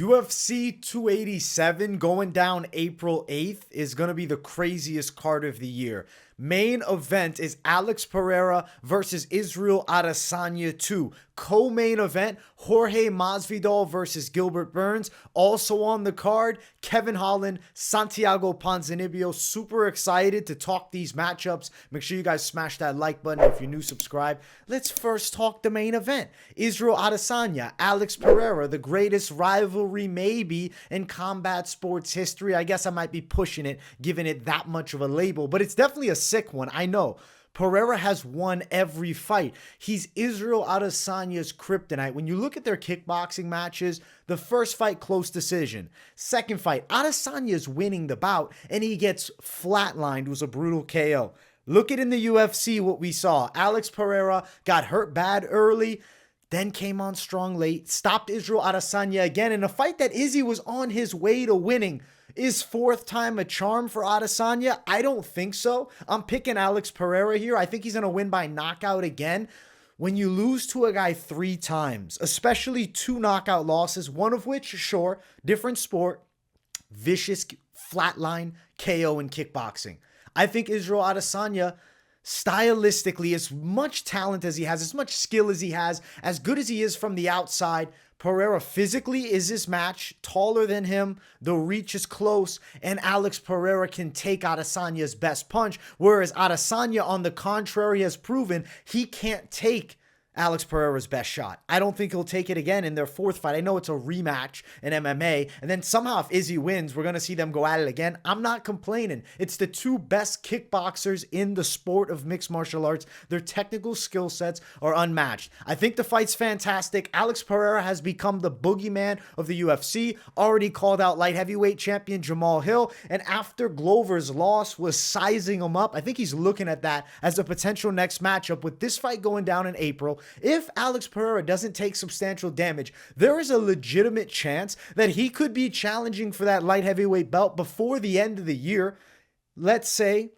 UFC 287 going down April 8th is going to be the craziest card of the year. Main event is Alex Pereira versus Israel Adesanya 2. Co-main event, Jorge Masvidal versus Gilbert Burns. Also on the card, Kevin Holland, Santiago Ponzinibbio. Super excited to talk these matchups. Make sure you guys smash that like button if you're new, subscribe. Let's first talk the main event. Israel Adesanya, Alex Pereira, the greatest rivalry maybe in combat sports history. I guess I might be pushing it, giving it that much of a label, but it's definitely a sick one. I know. Pereira has won every fight. He's Israel Adesanya's kryptonite. When you look at their kickboxing matches, the first fight, close decision. Second fight, Adesanya is winning the bout, and he gets flatlined. It was a brutal KO. Look at in the UFC what we saw. Alex Pereira got hurt bad early, then came on strong late, stopped Israel Adesanya again in a fight that Izzy was on his way to winning. Is fourth time a charm for Adesanya? I don't think so. I'm picking Alex Pereira here. I think he's going to win by knockout again. When you lose to a guy 3 times, especially 2 knockout losses, one of which, sure, different sport, vicious flatline KO in kickboxing. I think Israel Adesanya, stylistically, as much talent as he has, as much skill as he has, as good as he is from the outside, Pereira physically is this match, taller than him, the reach is close, and Alex Pereira can take Adesanya's best punch, whereas Adesanya, on the contrary, has proven he can't take Alex Pereira's best shot. I don't think he'll take it again in their fourth fight. I know it's a rematch in MMA, and then somehow if Izzy wins, we're going to see them go at it again. I'm not complaining. It's the 2 best kickboxers in the sport of mixed martial arts. Their technical skill sets are unmatched. I think the fight's fantastic. Alex Pereira has become the boogeyman of the UFC, already called out light heavyweight champion Jamal Hill, and after Glover's loss was sizing him up. I think he's looking at that as a potential next matchup with this fight going down in April. If Alex Pereira doesn't take substantial damage, there is a legitimate chance that he could be challenging for that light heavyweight belt before the end of the year. Let's say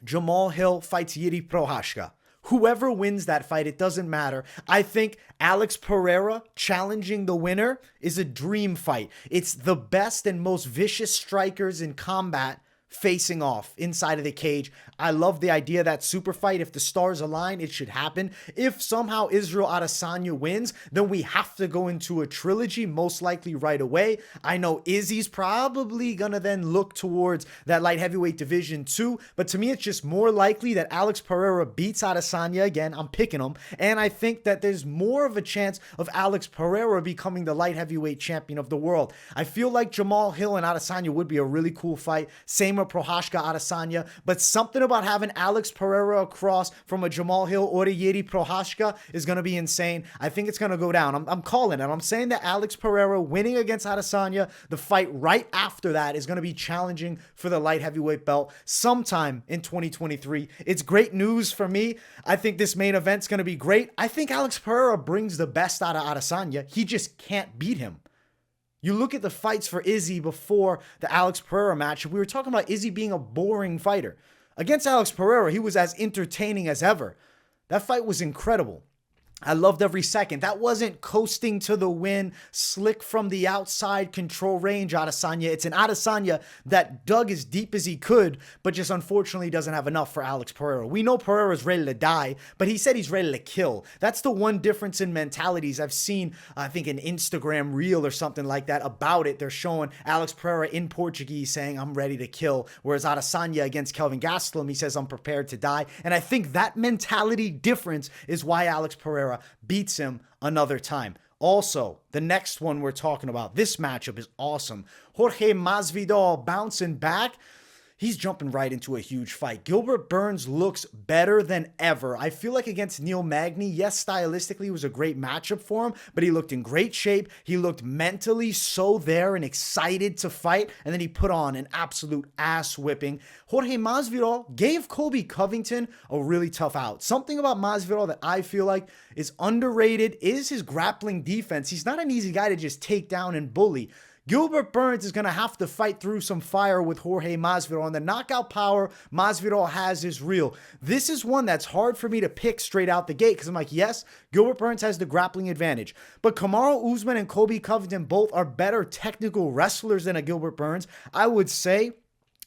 Jamal Hill fights Yuri Prochazka. Whoever wins that fight, it doesn't matter. I think Alex Pereira challenging the winner is a dream fight. It's the best and most vicious strikers in combat facing off inside of the cage. I love the idea that super fight. If the stars align, it should happen. If somehow Israel Adesanya wins, then we have to go into a trilogy, most likely right away. I know Izzy's probably gonna then look towards that light heavyweight division too, but to me, it's just more likely that Alex Pereira beats Adesanya again. I'm picking him, and I think that there's more of a chance of Alex Pereira becoming the light heavyweight champion of the world. I feel like Jamal Hill and Adesanya would be a really cool fight. Same Prochazka Adesanya, but something about having Alex Pereira across from a Jamal Hill or a Yuri Prochazka is going to be insane. I think it's going to go down. I'm calling it. I'm saying that Alex Pereira winning against Adesanya, the fight right after that is going to be challenging for the light heavyweight belt sometime in 2023. It's great news for me. I think this main event's going to be great. I think Alex Pereira brings the best out of Adesanya. He just can't beat him. You look at the fights for Izzy before the Alex Pereira match. We were talking about Izzy being a boring fighter. Against Alex Pereira, he was as entertaining as ever. That fight was incredible. I loved every second. That wasn't coasting to the win, slick from the outside, control range Adesanya. It's an Adesanya that dug as deep as he could, but just unfortunately doesn't have enough for Alex Pereira. We know Pereira's ready to die, but he said he's ready to kill. That's the one difference in mentalities. I've seen, I think, an Instagram reel or something like that about it. They're showing Alex Pereira in Portuguese saying, I'm ready to kill, whereas Adesanya against Kelvin Gastelum, he says, I'm prepared to die. And I think that mentality difference is why Alex Pereira beats him another time. Also, the next one we're talking about, this matchup is awesome. Jorge Masvidal bouncing back. He's jumping right into a huge fight. Gilbert Burns looks better than ever. I feel like against Neil Magny, yes, stylistically it was a great matchup for him, but he looked in great shape. He looked mentally so there and excited to fight, and then he put on an absolute ass whipping. Jorge Masvidal gave Colby Covington a really tough out. Something about Masvidal that I feel like is underrated is his grappling defense. He's not an easy guy to just take down and bully. Gilbert Burns is going to have to fight through some fire with Jorge Masvidal, and the knockout power Masvidal has is real. This is one that's hard for me to pick straight out the gate because I'm like, yes, Gilbert Burns has the grappling advantage, but Kamaru Usman and Colby Covington both are better technical wrestlers than a Gilbert Burns. I would say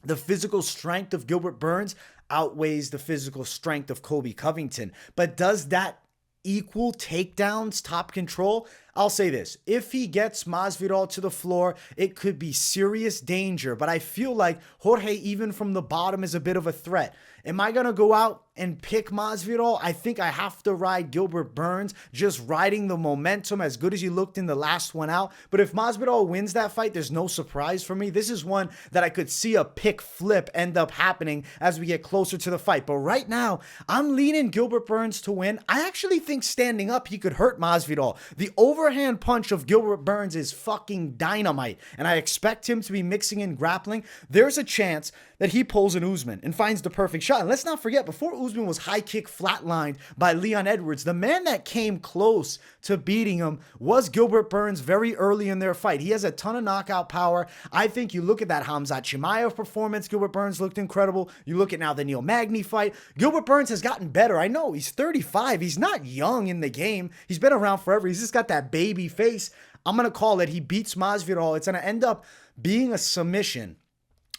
the physical strength of Gilbert Burns outweighs the physical strength of Colby Covington, but does that equal takedowns, top control? I'll say this. If he gets Masvidal to the floor, it could be serious danger, but I feel like Jorge, even from the bottom, is a bit of a threat. Am I going to go out and pick Masvidal? I think I have to ride Gilbert Burns, just riding the momentum as good as he looked in the last one out. But if Masvidal wins that fight, there's no surprise for me. This is one that I could see a pick flip end up happening as we get closer to the fight. But right now, I'm leaning Gilbert Burns to win. I actually think standing up, he could hurt Masvidal. The overhand punch of Gilbert Burns is fucking dynamite, and I expect him to be mixing in grappling. There's a chance that he pulls an Usman and finds the perfect shot. And let's not forget, before Usman was high kick flatlined by Leon Edwards, the man that came close to beating him was Gilbert Burns very early in their fight. He has a ton of knockout power. I think you look at that Khamzat Chimaev performance, Gilbert Burns looked incredible. You look at now the Neil Magny fight, Gilbert Burns has gotten better. I know he's 35. He's not young in the game. He's been around forever. He's just got that baby face. I'm going to call it. He beats Masvidal. It's going to end up being a submission.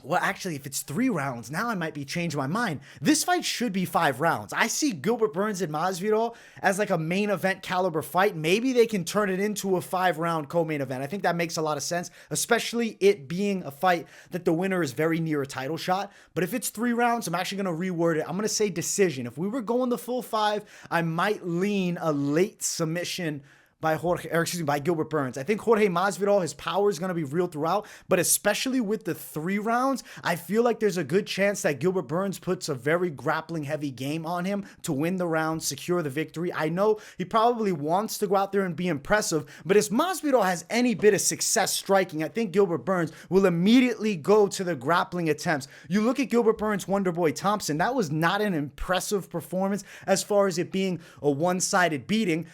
Well, actually, if it's 3 rounds, now I might be changing my mind. This fight should be 5 rounds. I see Gilbert Burns and Masvidal as like a main event caliber fight. Maybe they can turn it into a 5-round co-main event. I think that makes a lot of sense, especially it being a fight that the winner is very near a title shot. But if it's 3 rounds, I'm actually going to reword it. I'm going to say decision. If we were going the full 5, I might lean a late submission by Gilbert Burns. I think Jorge Masvidal, his power is going to be real throughout, but especially with the 3 rounds, I feel like there's a good chance that Gilbert Burns puts a very grappling heavy game on him to win the round, secure the victory. I know he probably wants to go out there and be impressive, but if Masvidal has any bit of success striking, I think Gilbert Burns will immediately go to the grappling attempts. You look at Gilbert Burns' Wonderboy Thompson, that was not an impressive performance as far as it being a one-sided beating.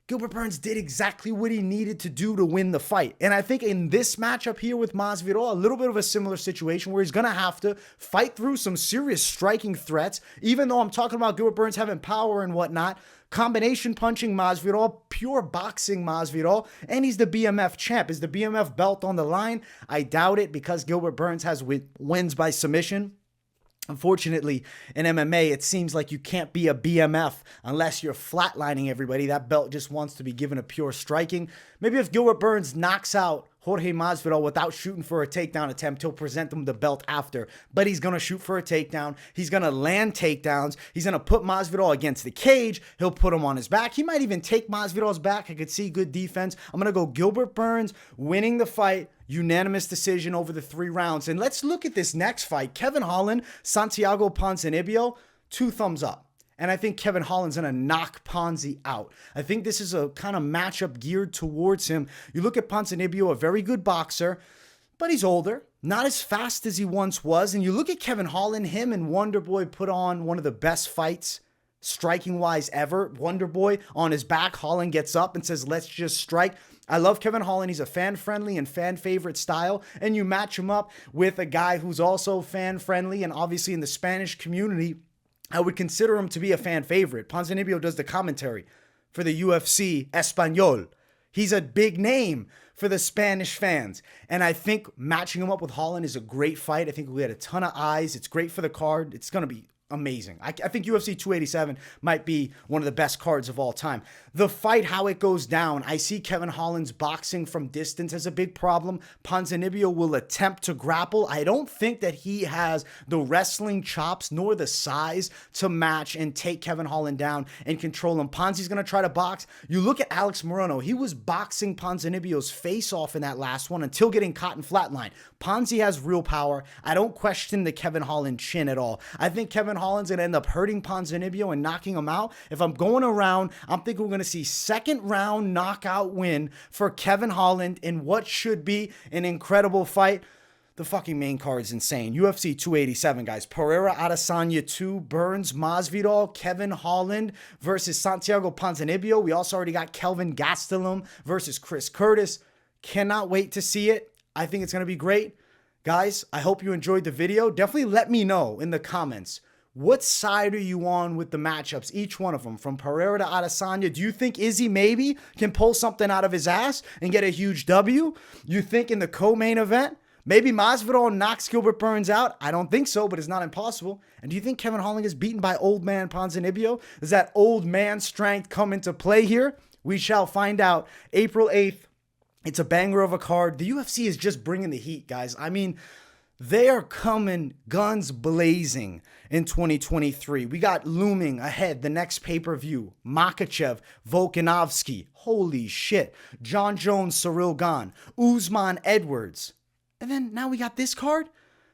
Gilbert Burns did exactly what he needed to do to win the fight. And I think in this matchup here with Masvidal, a little bit of a similar situation where he's going to have to fight through some serious striking threats. Even though I'm talking about Gilbert Burns having power and whatnot, combination punching Masvidal, pure boxing Masvidal, and he's the BMF champ. Is the BMF belt on the line? I doubt it because Gilbert Burns has wins by submission. Unfortunately, in MMA, it seems like you can't be a BMF unless you're flatlining everybody. That belt just wants to be given a pure striking. Maybe if Gilbert Burns knocks out Jorge Masvidal without shooting for a takedown attempt, he'll present him the belt after. But he's going to shoot for a takedown. He's going to land takedowns. He's going to put Masvidal against the cage. He'll put him on his back. He might even take Masvidal's back. I could see good defense. I'm going to go Gilbert Burns winning the fight. Unanimous decision over the 3 rounds. And let's look at this next fight. Kevin Holland, Santiago Ponzinibbio, 2 thumbs up. And I think Kevin Holland's going to knock Ponzi out. I think this is a kind of matchup geared towards him. You look at Ponzinibbio, a very good boxer, but he's older, not as fast as he once was. And you look at Kevin Holland, him and Wonderboy put on one of the best fights striking-wise ever. Wonderboy on his back, Holland gets up and says, let's just strike. I love Kevin Holland. He's a fan-friendly and fan-favorite style. And you match him up with a guy who's also fan-friendly and obviously in the Spanish community, I would consider him to be a fan favorite. Ponzinibbio does the commentary for the UFC Espanol. He's a big name for the Spanish fans. And I think matching him up with Holland is a great fight. I think we had a ton of eyes. It's great for the card. It's going to be amazing. I think UFC 287 might be one of the best cards of all time. The fight, how it goes down, I see Kevin Holland's boxing from distance as a big problem. Ponzinibbio will attempt to grapple. I don't think that he has the wrestling chops nor the size to match and take Kevin Holland down and control him. Ponzi's going to try to box. You look at Alex Morono. He was boxing Ponzinibbio's face off in that last one until getting caught in flatline. Ponzi has real power. I don't question the Kevin Holland chin at all. I think Kevin Holland's going to end up hurting Ponzinibbio and knocking him out. If I'm going around, I'm thinking we're going to see 2nd round knockout win for Kevin Holland in what should be an incredible fight. The fucking main card is insane. UFC 287, guys. Pereira, Adesanya 2, Burns, Masvidal, Kevin Holland versus Santiago Ponzinibbio. We also already got Kelvin Gastelum versus Chris Curtis. Cannot wait to see it. I think it's going to be great. Guys, I hope you enjoyed the video. Definitely let me know in the comments. What side are you on with the matchups? Each one of them, from Pereira to Adesanya. Do you think Izzy maybe can pull something out of his ass and get a huge W? You think in the co-main event, maybe Masvidal knocks Gilbert Burns out? I don't think so, but it's not impossible. And do you think Kevin Holland is beaten by old man Ponzinibbio? Does that old man strength come into play here? We shall find out. April 8th. It's a banger of a card. The UFC is just bringing the heat, guys. I mean, they are coming guns blazing in 2023. We got looming ahead the next pay-per-view. Makhachev, Volkanovski. Holy shit. John Jones, Cyril Gane. Usman, Edwards. And then now we got this card.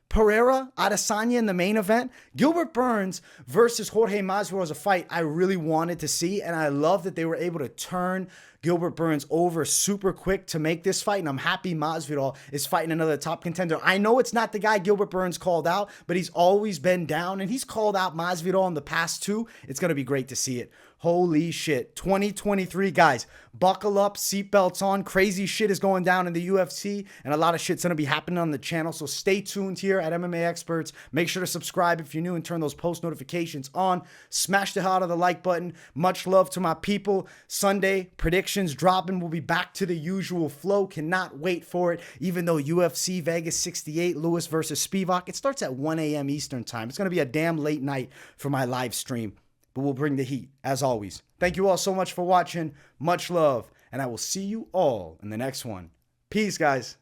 Pereira, Adesanya in the main event. Gilbert Burns versus Jorge Masvidal was a fight I really wanted to see, and I love that they were able to turn Gilbert Burns over super quick to make this fight, and I'm happy Masvidal is fighting another top contender. I know it's not the guy Gilbert Burns called out, but he's always been down, and he's called out Masvidal in the past too. It's going to be great to see it. Holy shit. 2023, guys, buckle up, seatbelts on. Crazy shit is going down in the UFC, and a lot of shit's going to be happening on the channel, so stay tuned here at MMA Experts. Make sure to subscribe if you're new and turn those post notifications on. Smash the hell out of the like button. Much love to my people. Sunday, predictions dropping. We'll be back to the usual flow. Cannot wait for it, even though UFC Vegas 68, Lewis versus Spivak, it starts at 1 a.m. Eastern time. It's going to be a damn late night for my live stream. But we'll bring the heat, as always. Thank you all so much for watching. Much love. And I will see you all in the next one. Peace, guys.